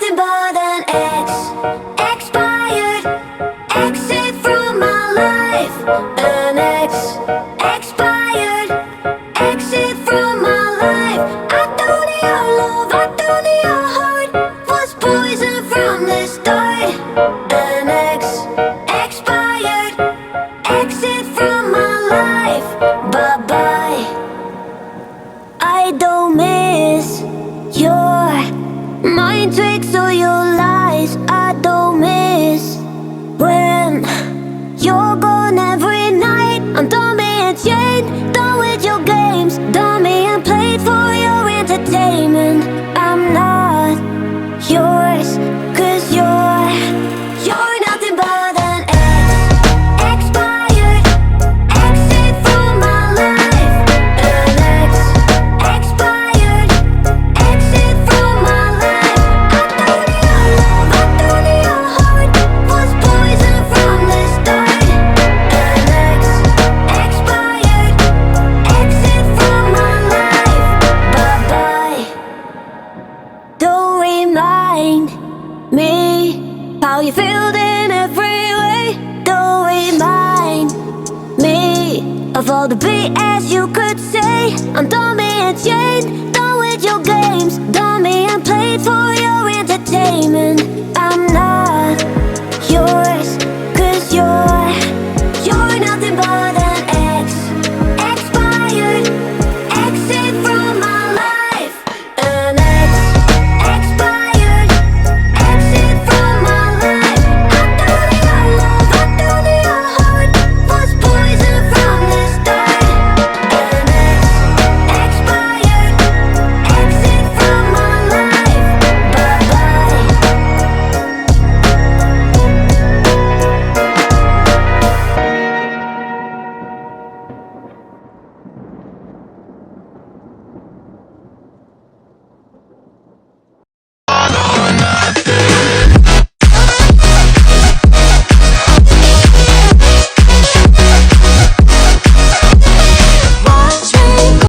nothing but an ex. Expired. Exit from my life. An ex. Expired. Exit from my life. I don't need your love, I don't need your heart. Was poison from the start. An ex. Expired. Exit from my life. Bye bye. I don't miss your mind tricks or your lies. I don't miss when you're gone every night. I'm done being chained, done with your games, done being played for your entertainment. I'm not yours, 'cause you're nothing but an ex. Expired. Exit from my life. An ex. Expired. Exit from my life. I don't need your love, I don't need your heart. Was poison from the start. An ex. Expired. Exit from my life. Bye bye. Don't remind me how you feel in every way. Don't remind me of all the BS you could say. I'm done being chained, done with your games, done being played for your entertainment.